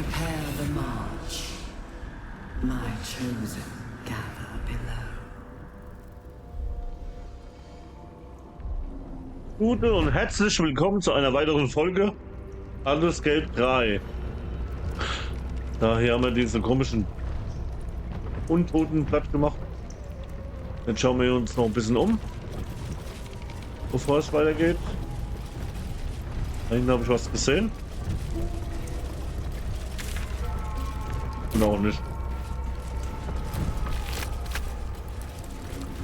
Prepare the march. My chosen gather below. Gute und herzlich willkommen zu einer weiteren Folge Baldur's Gate 3. Da hier haben wir diese komischen Untoten platt gemacht. Jetzt schauen wir uns noch ein bisschen um, bevor es weitergeht. Da hinten habe ich was gesehen. Und auch nicht.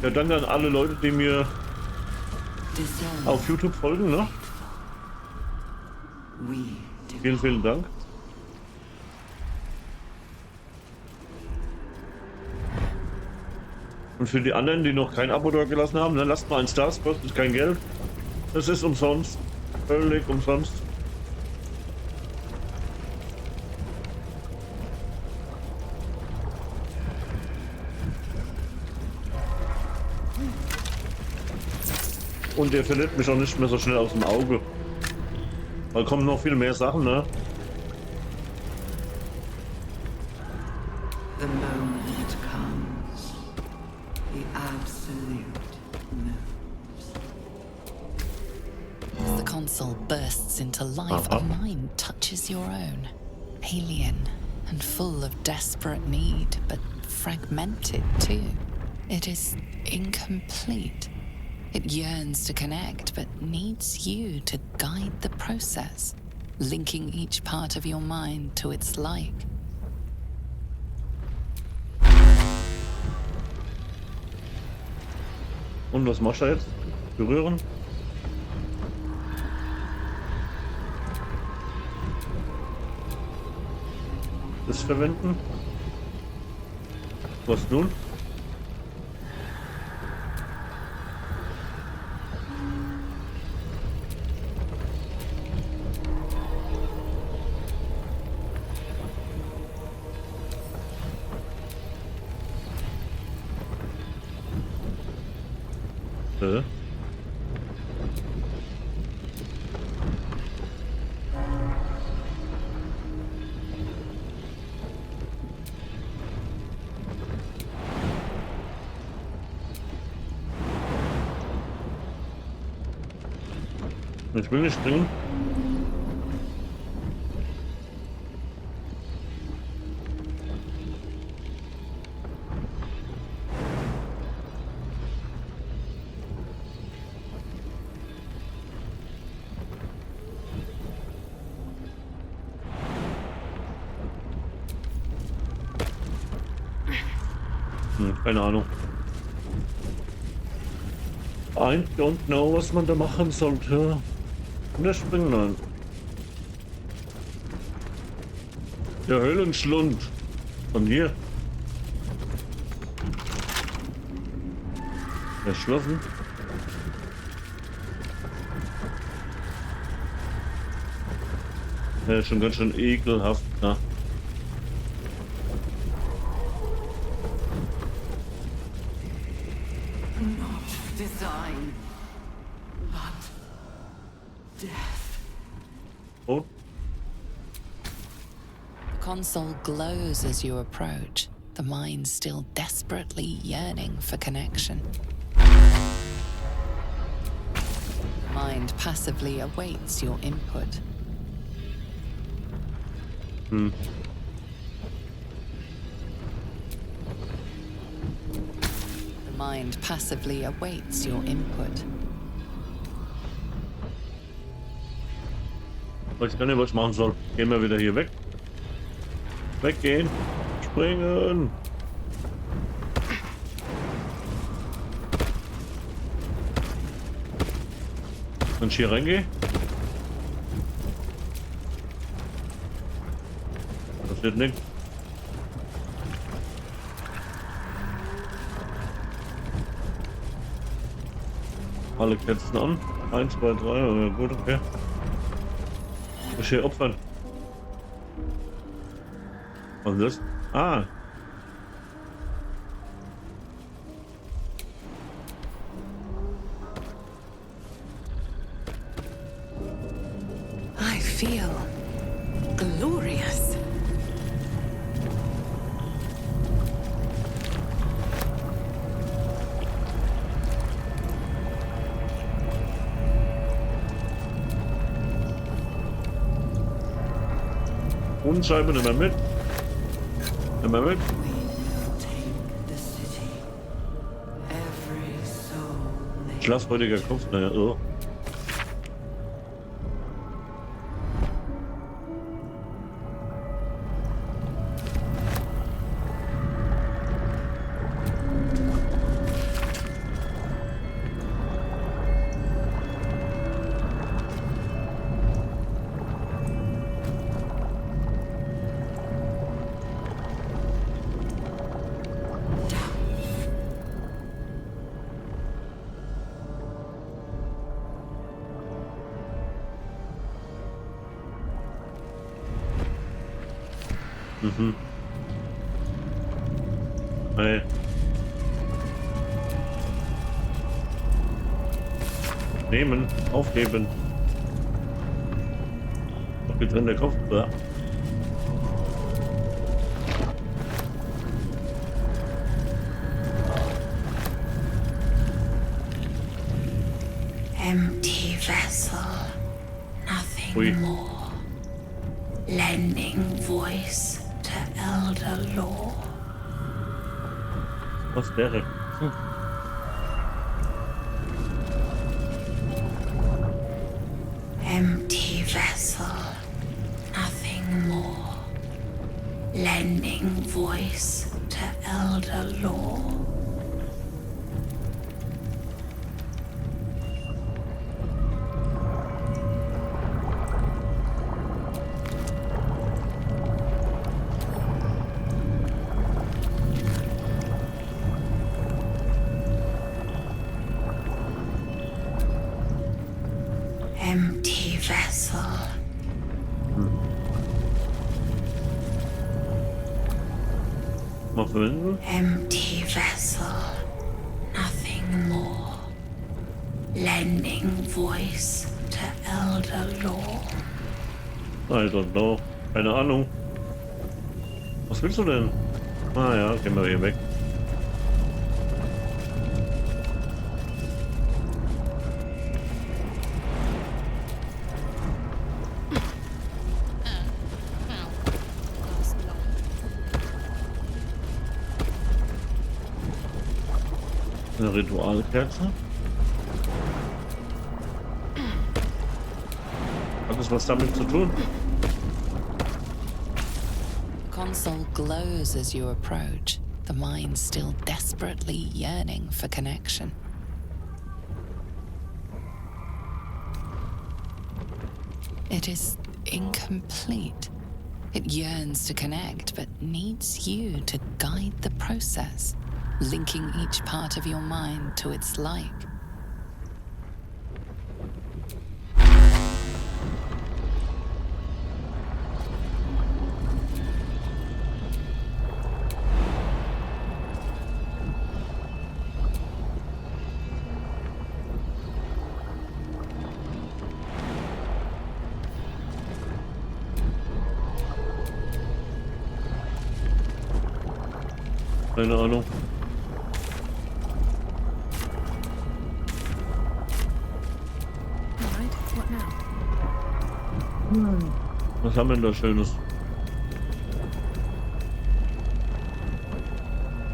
Ja, danke an alle Leute, die mir auf YouTube folgen, ne? Vielen, vielen Dank. Und für die anderen, die noch kein Abo da gelassen haben, ne, lasst mal ein Star, das kostet kein Geld. Das ist umsonst. Völlig umsonst. Und ihr verliert mich auch nicht mehr so schnell aus dem Auge. Weil kommen noch viel mehr Sachen, ne? The moment comes. The absolute knows. As the console bursts into life, a mind touches your own. Alien and full of desperate need, but fragmented too. It is incomplete. It yearns to connect, but needs you to guide the process, linking each part of your mind to its like. Und was machst du jetzt? Berühren? Das verwenden? Was nun? Ich will nicht springen. Keine Ahnung. I don't know, was man da machen sollte. Nicht springen, nein. Der Höhlenschlund. Von hier. Erschlossen. Ja, schon ganz schön ekelhaft, ne? Not design, but death. Oh. The console glows as you approach, the mind still desperately yearning for connection. The mind passively awaits your input. Hm. The mind passively awaits your input. Weiß gar nicht, was ich machen soll. Gehen wir wieder hier weg. Weggehen. Springen. Wenn ich hier reingehe. Passiert nichts. Alle Kerzen an. 1, 2, 3. Ja, gut, okay. Ich hier opfern. Was ist das? Ah. I feel glorious. Unscheibe, nimm mal mit. Nimm mal mit. We will take the city. Every soul may Schlafreudiger Kopf, naja, oh. Mhm. Hey. Nehmen, aufheben. Doch geht drin der Kopf. Ja. Empty vessel, nothing Ui. more. Lending voice to elder law. Was wäre? Hm. Empty vessel, nothing more. Lending voice to elder law. Empty vessel. Mal verwenden. Empty vessel, nothing more. Lending voice to elder law. I don't know. Keine Ahnung. Was willst du denn? Ah ja, gehen wir hier weg. Eine Ritualkerze. Hat das was damit zu tun? The console glows as you approach, the mind still desperately yearning for connection. It is incomplete. It yearns to connect, but needs you to guide the process, linking each part of your mind to its like. Keine Ahnung. Alright, what now? Was haben wir denn da Schönes?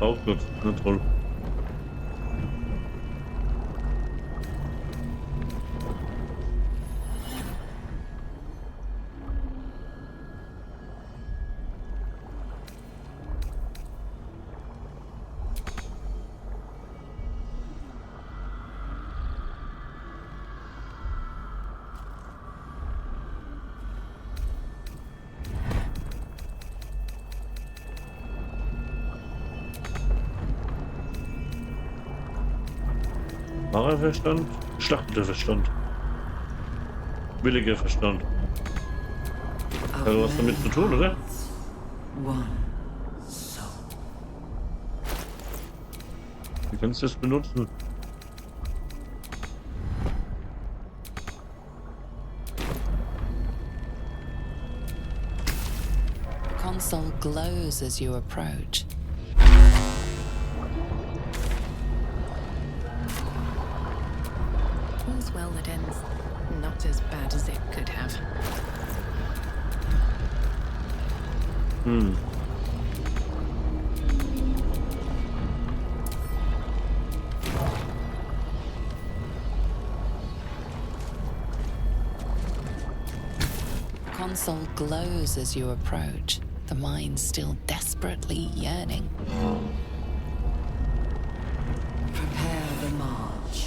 Auch gut, na toll. Wahrer Verstand? Geschlachteter Verstand. Williger Verstand. of Hat was damit zu tun, oder? one soul. Wie kannst du das benutzen? The console glows as you approach. All's well that ends not as bad as it could have. Hm. Console glows as you approach, the mind still desperately yearning. Prepare the march.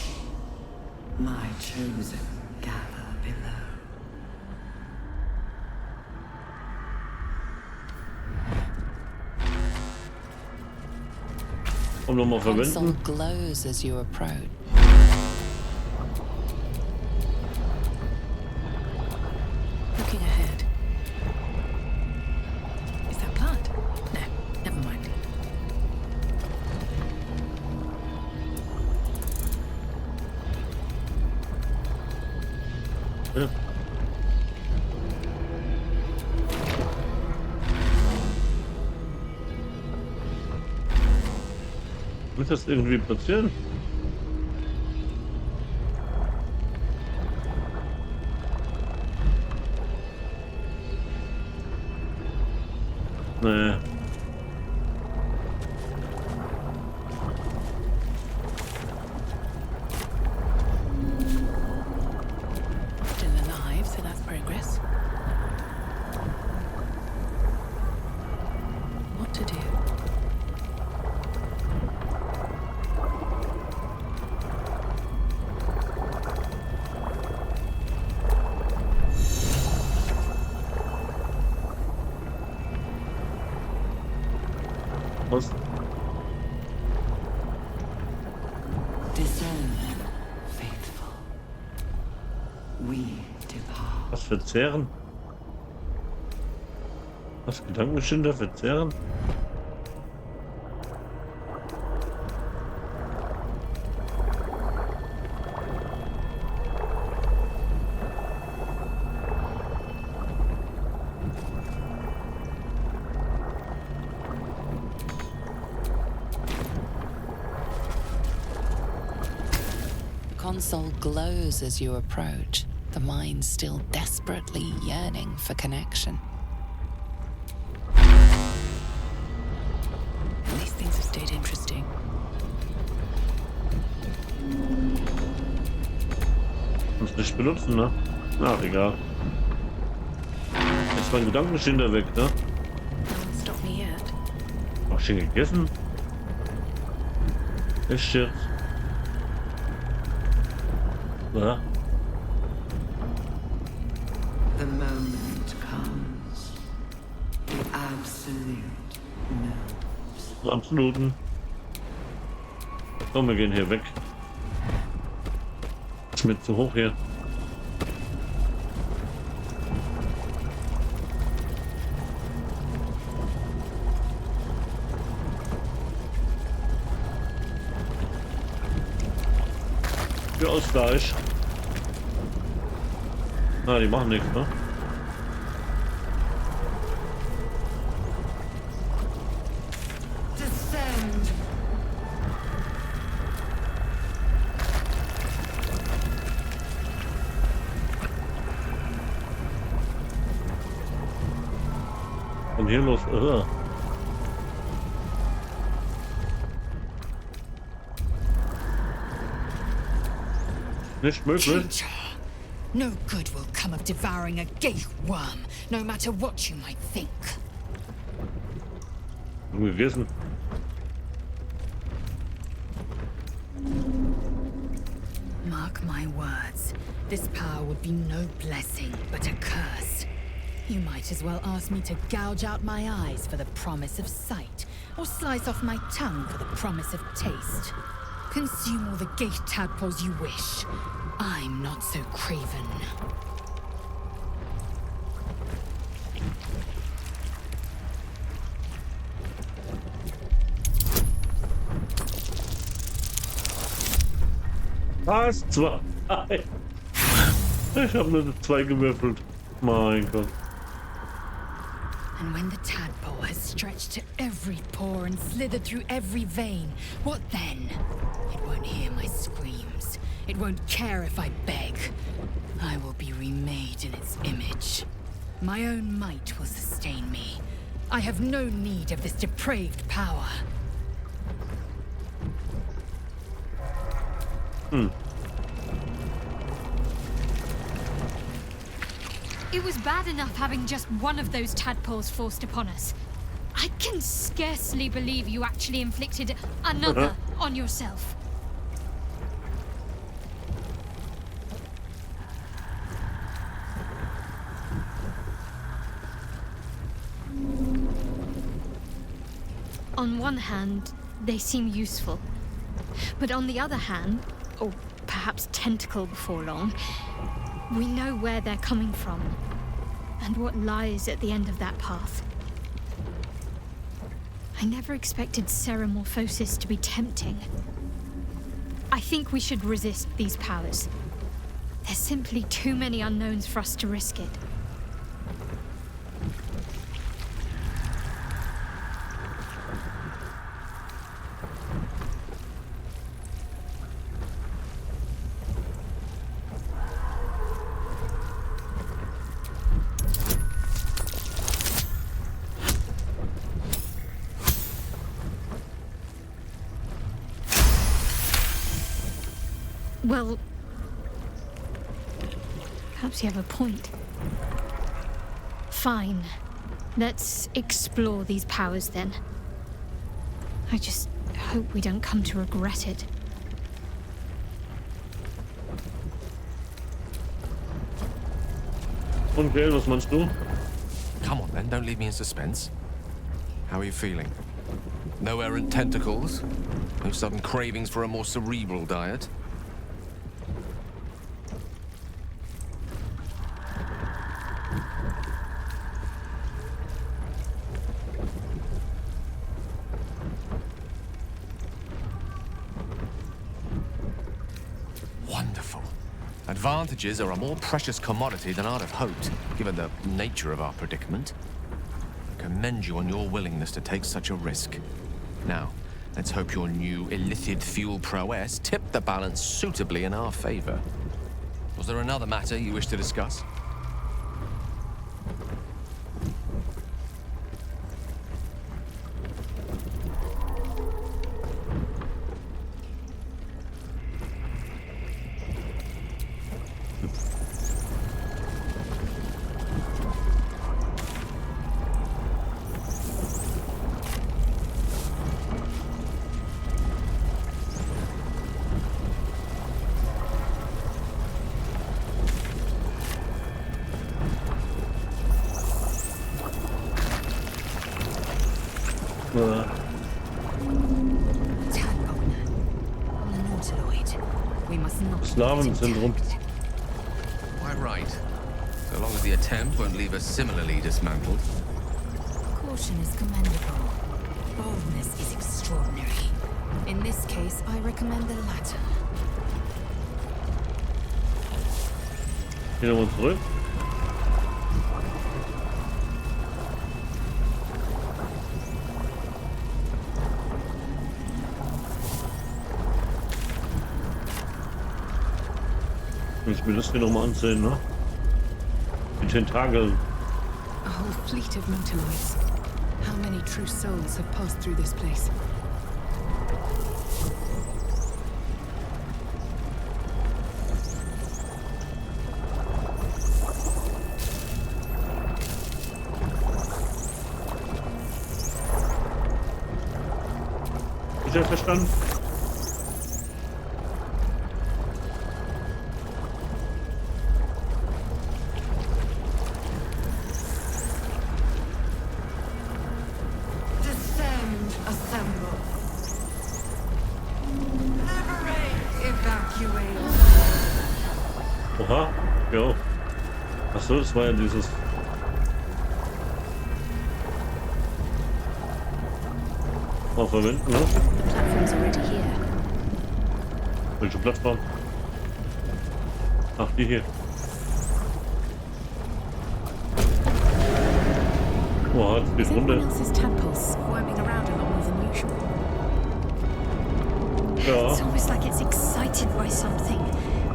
My chosen gather below. Und nochmal Console verwenden. glows as you approach. Looking ahead. Is that blood? No, never mind. Ja. Wird das irgendwie passieren? Nee. Still alive, so that's progress. What to do? Was? Discern, faithful. We depart. Was verzehren? Was? Gedankenschinder verzehren? Console glows as you approach, the mind still desperately yearning for connection. These things have stayed interesting. Muss nicht benutzen, ne? Ach, egal. Jetzt ist mein Gedankenschinder weg, ne? No one's stopped me yet. Hab ich den gegessen? Echt jetzt? Ja. The moment comes. The absolute knows. Absoluten. Komm, wir gehen hier weg. Ist mir zu hoch hier. Für Ausgleich. Na, die machen nichts, ne? Descend. Und hier los. Nicht möglich. Danger. No good will come of devouring a gate worm, no matter what you might think. Gegessen. Mark my words, this power would be no blessing, but a curse. You might as well ask me to gouge out my eyes for the promise of sight, or slice off my tongue for the promise of taste. Consume all the gate tadpoles you wish. I'm not so craven. Was? Zwei? Ich habe nur 2 gewürfelt. Mein Gott. And when the tadpole has stretched to every pore and slithered through every vein, what then? It won't hear my screams. It won't care if I beg. I will be remade in its image. My own might will sustain me. I have no need of this depraved power. It was bad enough having just one of those tadpoles forced upon us. I can scarcely believe you actually inflicted another on yourself. On one hand, they seem useful. But on the other hand, or perhaps tentacle before long, we know where they're coming from and what lies at the end of that path. I never expected ceremorphosis to be tempting. I think we should resist these powers. There's simply too many unknowns for us to risk it. Well, perhaps you have a point. Fine. Let's explore these powers then. I just hope we don't come to regret it. Okay, was meinst du? Come on then, don't leave me in suspense. How are you feeling? No errant tentacles? No sudden cravings for a more cerebral diet? Wonderful. Advantages are a more precious commodity than I'd have hoped, given the nature of our predicament. I commend you on your willingness to take such a risk. Now, let's hope your new illithid fuel prowess tipped the balance suitably in our favor. Was there another matter you wish to discuss? Sklavenzentrum. Quite right. So long as the attempt won't leave us similarly dismantled. Caution is commendable. Boldness is extraordinary. In this case, I recommend the latter. Gehen wir mal zurück. Ich will das hier nochmal ansehen, ne? Die Tentakel. A whole fleet of Mutaloids. How many true souls have passed through this place? Ist er verstanden? Descend, assemble. Liberate, evacuate. Oha, ja. Achso, das war ja dieses. Mal verwenden, ne? The platform's already here. Welche Plattform? Ach, die hier. Oh, jetzt geht Is everyone runter. else's tadpoles squirming around a lot more than usual? Ja. It's almost like it's excited by something,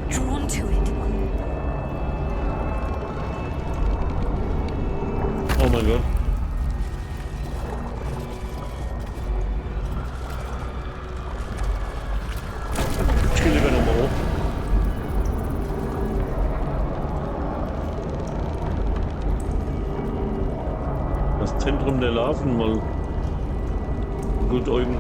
drawn to it. Oh mein Gott. Zentrum der Larven mal gut äugen.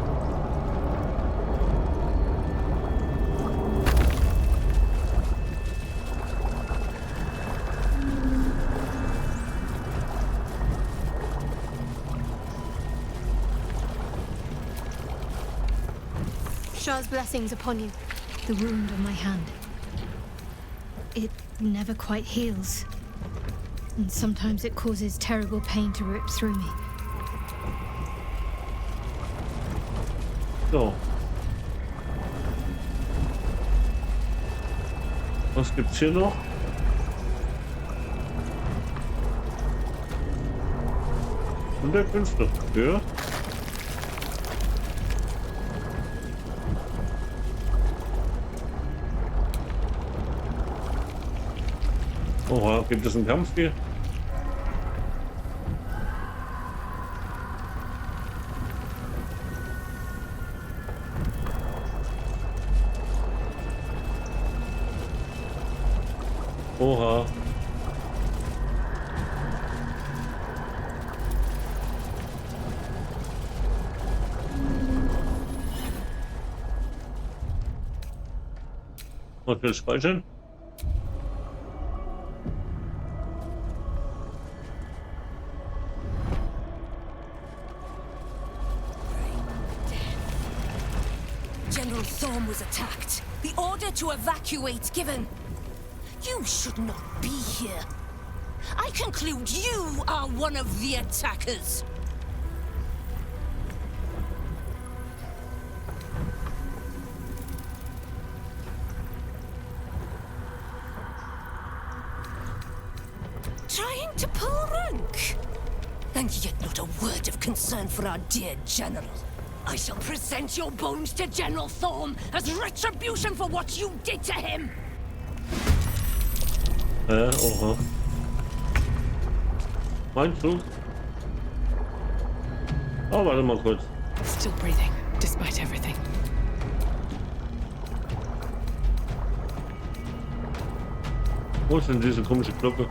Shah's blessings upon you. The wound on my hand. It never quite heals. And sometimes it causes terrible pain to rip through me. So. Was gibt's hier noch? Und der Künstler. Ja. Oha, gibt es einen Kampf hier? Oha. Was will speichern? General Thorm was attacked. The order to evacuate given. You should not be here. I conclude you are one of the attackers. Trying to pull rank? And yet not a word of concern for our dear General. I shall present your bones to General Thorm as retribution for what you did to him. Oha. Meinst du? Oh, warte mal kurz. Still breathing, despite everything. Wo ist denn diese komische Glocke?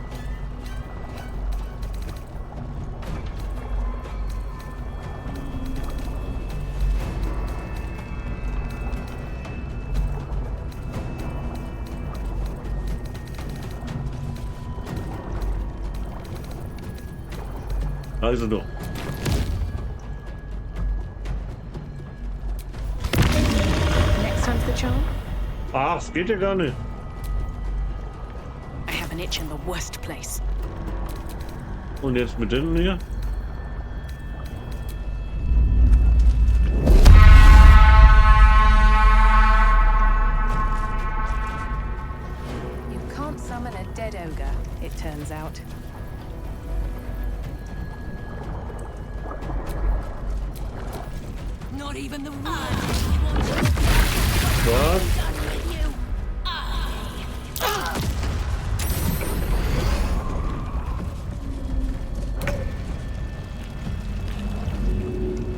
Also doch. Next time's the charm? Ach, es geht ja gar nicht. I have an itch in the worst place. Und jetzt mit denen hier? You can't summon a dead ogre, it turns out. Not even the word. Was?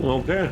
Okay.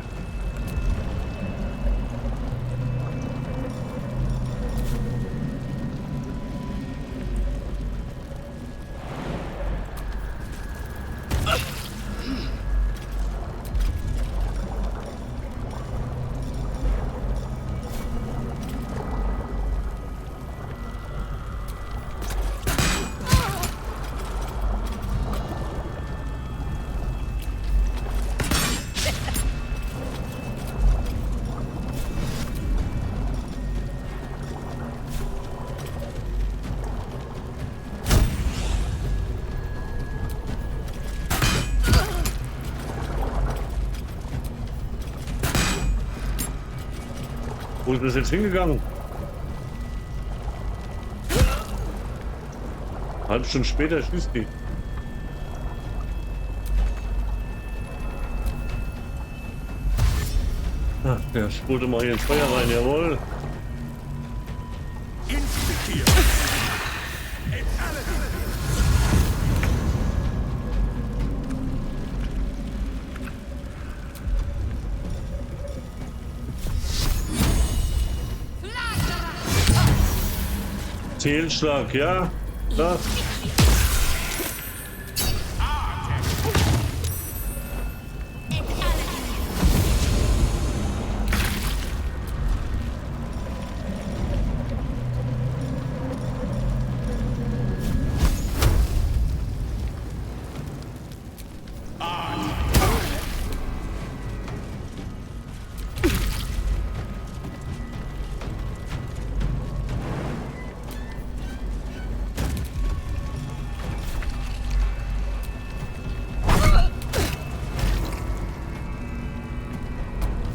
Wo ist das jetzt hingegangen? Halb Stunde später schießt die. Ach, der spulte mal hier ins Feuer rein, jawohl. Fehlschlag, ja? Das.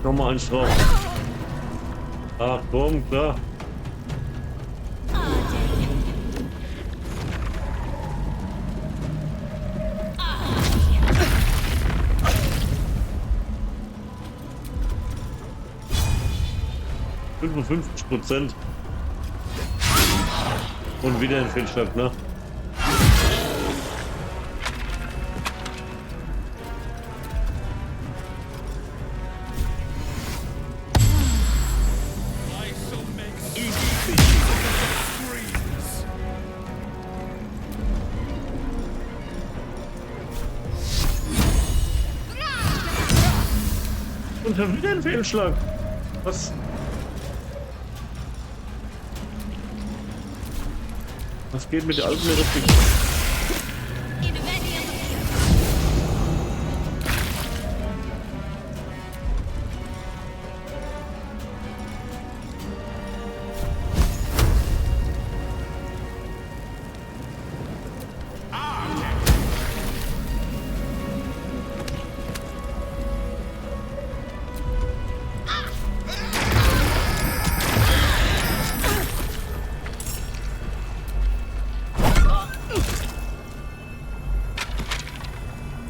Nochmal eins drauf. Ach komm, klar. %. Und wieder ein Fehlschlag, ne? Und dann wieder ein Fehlschlag. Was? Was geht mit der alten Replik?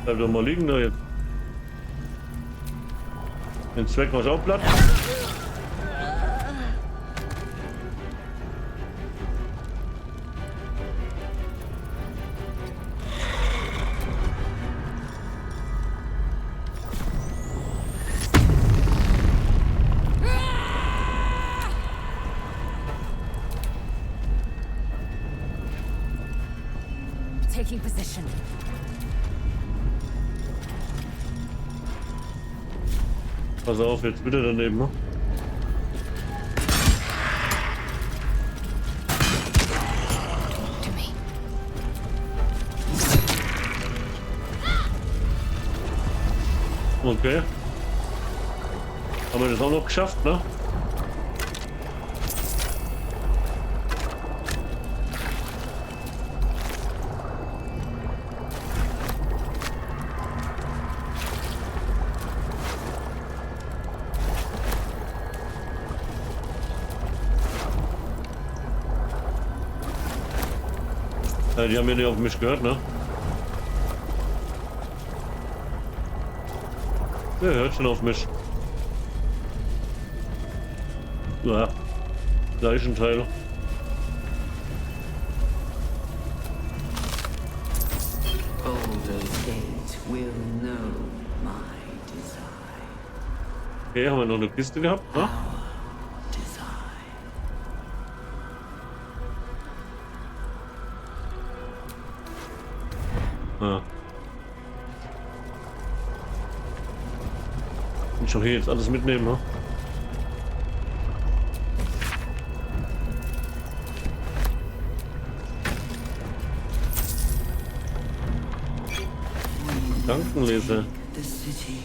Bleib doch mal liegen da jetzt. Den Zweck mach ich auch platt. Taking position. Pass auf, jetzt wieder daneben, ne? To me. Okay. Haben wir das auch noch geschafft, ne? Ja, die haben ja nicht auf mich gehört, ne? Der hört schon auf mich. Ja, gleichen Teil. Baldur's Gate will know my desire. Okay, haben wir noch eine Kiste gehabt, ne? Ah. Ich doch hier jetzt alles mitnehmen, ne? Gedankenleser. The city,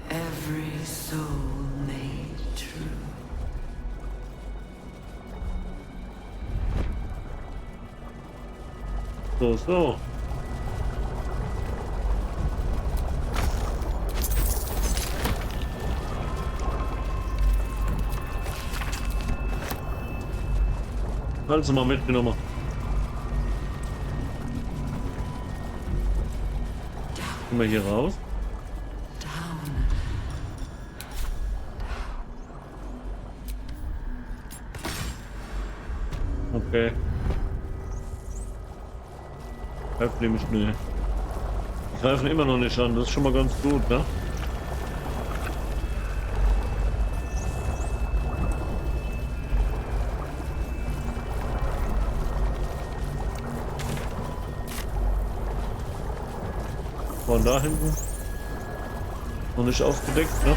every soul made true. So. Also mal mitgenommen. Kommen wir hier raus? Okay. Greifen nämlich schnell. Die greifen immer noch nicht an, das ist schon mal ganz gut, ne? Von da hinten. Noch nicht aufgedeckt, ne?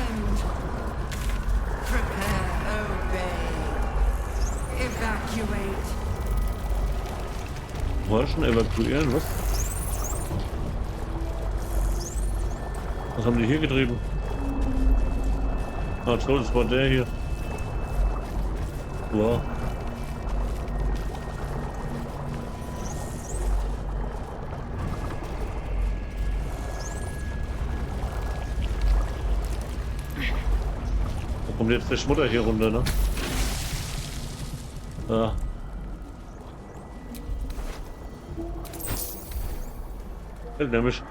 Prepare, obey. Evacuate. War schon evakuieren, was? Was haben die hier getrieben? Ah, toll, das war der hier. Wow. Kommt jetzt der Schmutter hier runter, ne? Ja. Hält nämlich.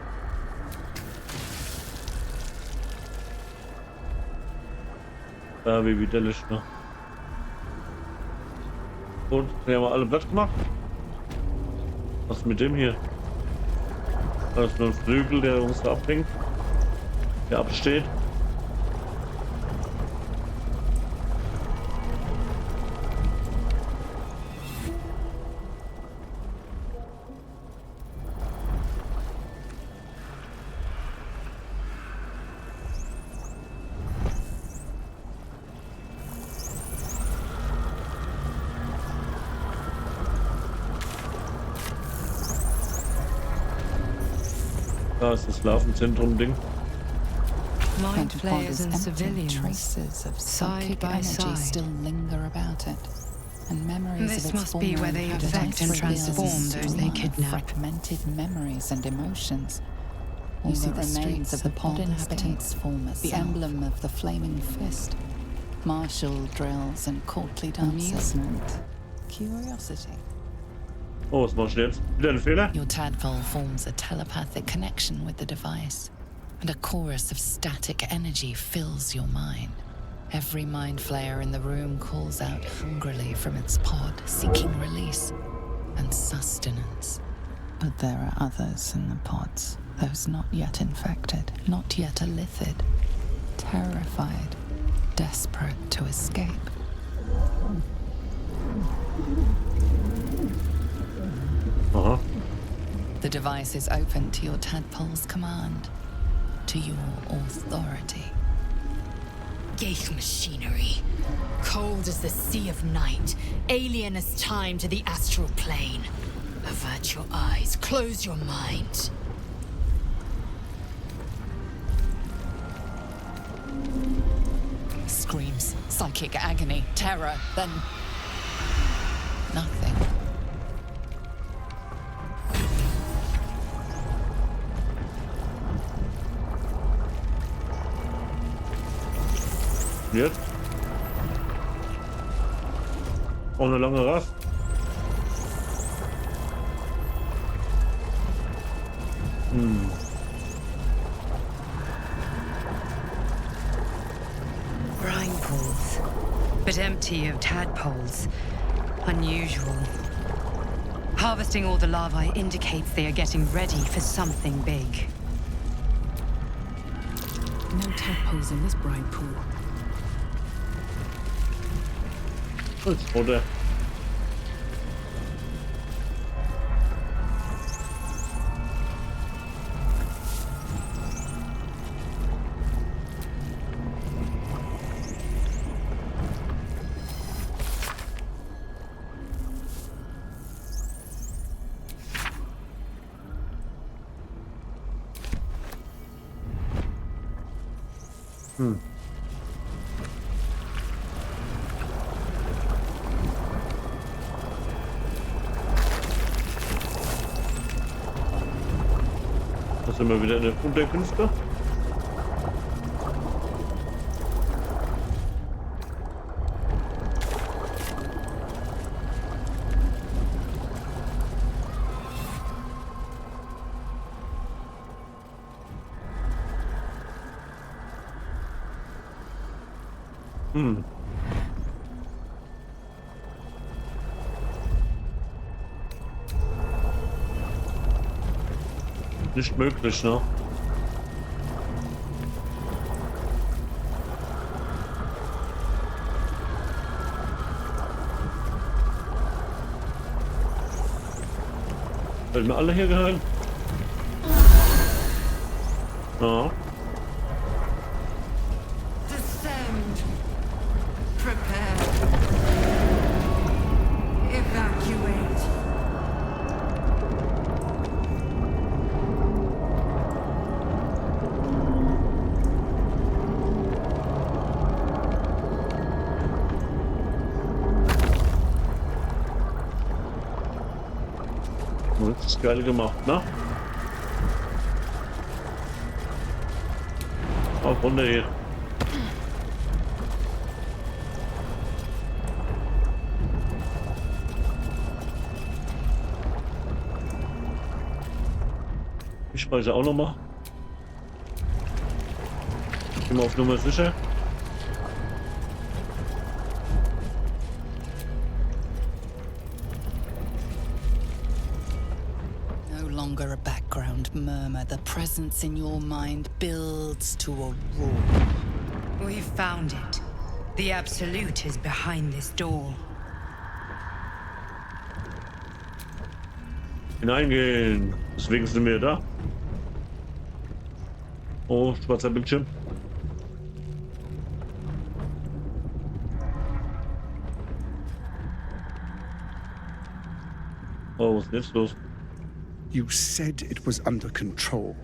Ja, wie widerlich, ne? Und, wir haben alle Platz gemacht. Was ist mit dem hier? Das ist nur ein Flügel, der uns da abhängt. Der absteht. Da ist das Larvenzentrum-Ding. Mind players and civilians, traces of psychic energy still linger about it, and memories This of its must be where they infect and transform those they kidnap. Fragmented memories and emotions. You see the remains of the pod inhabitants form the emblem of the flaming fist, martial drills and courtly dances. Amusement, curiosity. Oh, was machst du jetzt? Wieder ein Fehler? Your tadpole forms a telepathic connection with the device, and a chorus of static energy fills your mind. Every mind flayer in the room calls out hungrily from its pod, seeking release and sustenance. But there are others in the pods, those not yet infected, not yet elithid, terrified, desperate to escape. Aha. The device is open to your tadpole's command, to your authority. Geich machinery. Cold as the sea of night, alien as time to the astral plane. Avert your eyes, close your mind. Screams, psychic agony, terror, then nothing. Jetzt? Auch eine lange Rast. Brine pools, but empty of tadpoles. Unusual. Harvesting all the larvae indicates they are getting ready for something big. No tadpoles in this brine pool. Oder? Da sind wir wieder in der Unterkünfte. Nicht möglich, ne? Werden wir alle hier gehören? Ja. Descend. Prepare. Evacuate. Das ist geil gemacht, ne? Auf runter hier. Ich speichere auch nochmal. Immer auf Nummer sicher. No longer a background murmur. The presence in your mind builds to a roar. We've found it. The Absolute is behind this door. Hineingehen. Deswegen sind wir da. Oh, schwarzer Bildschirm. Oh, was ist jetzt los? You said it was under control.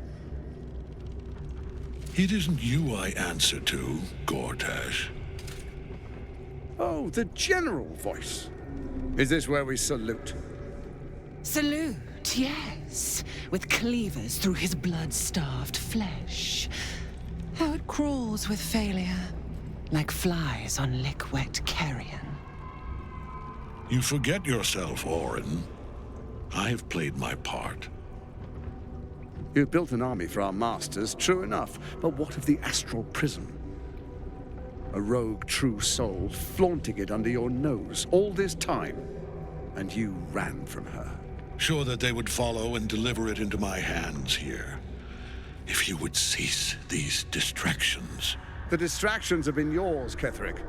It isn't you I answer to, Gortash. Oh, the general voice. Is this where we salute? Salute, yes. With cleavers through his blood-starved flesh. How it crawls with failure, like flies on lick-wet carrion. You forget yourself, Orin. I have played my part. You've built an army for our masters, true enough. But what of the astral prison? A rogue true soul flaunting it under your nose all this time. And you ran from her. Sure that they would follow and deliver it into my hands here. If you would cease these distractions. The distractions have been yours, Ketherick.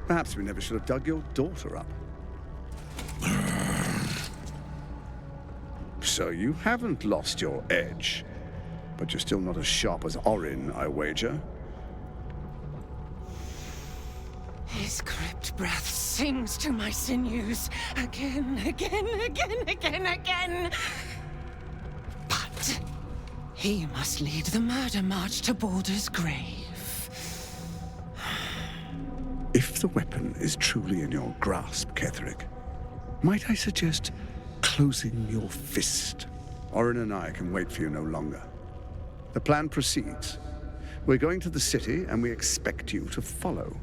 Perhaps we never should have dug your daughter up. So you haven't lost your edge. But you're still not as sharp as Orin, I wager. His crypt breath sings to my sinews. Again, again, again, again, again. But he must lead the murder march to Baldur's grave. If the weapon is truly in your grasp, Ketherick, might I suggest closing your fist? Orin and I can wait for you no longer. The plan proceeds. We're going to the city, and we expect you to follow.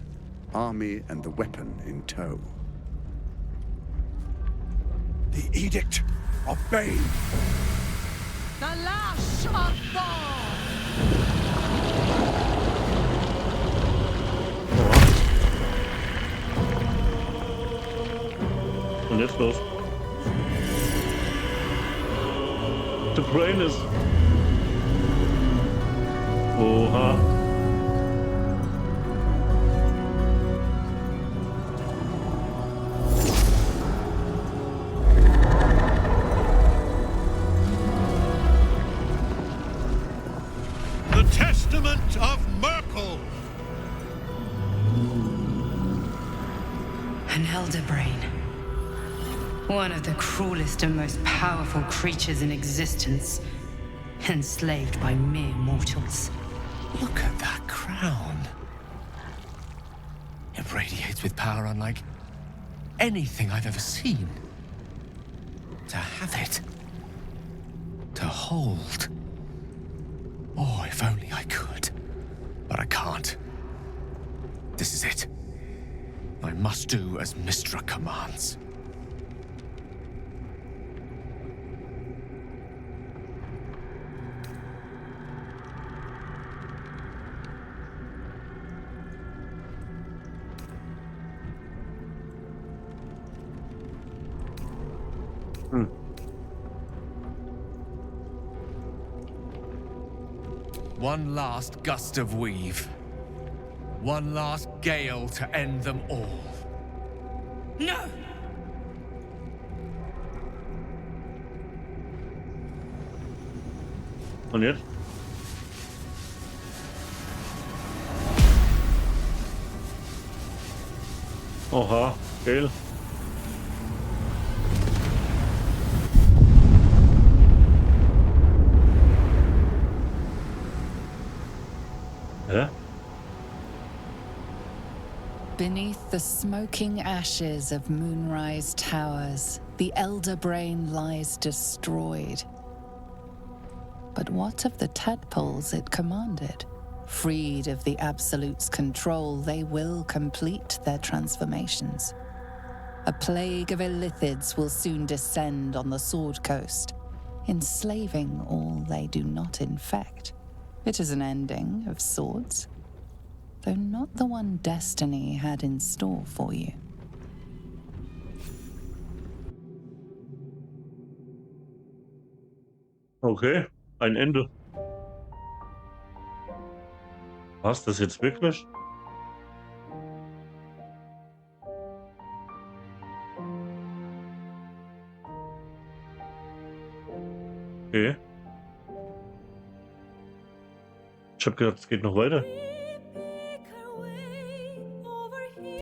Army and the weapon in tow. The Edict of Bane. The Lash of Thor! Und jetzt los. The brain is... Oha. The Testament of Merkel! An elder brain. One of the cruelest and most powerful creatures in existence. Enslaved by mere mortals. Look at that crown. It radiates with power unlike anything I've ever seen. To have it. To hold. Oh, if only I could. But I can't. This is it. I must do as Mystra commands. One last gust of weave. One last gale to end them all. No! Und jetzt? Oha, Gale. Hä? Beneath the smoking ashes of Moonrise Towers, the Elder Brain lies destroyed. But what of the tadpoles it commanded? Freed of the Absolute's control, they will complete their transformations. A plague of illithids will soon descend on the Sword Coast. enslaving all they do not infect. It is an ending of sorts, though not the one destiny had in store for you. Okay, ein Ende. Was, das jetzt wirklich? Okay. Ich habe gedacht, es geht noch weiter.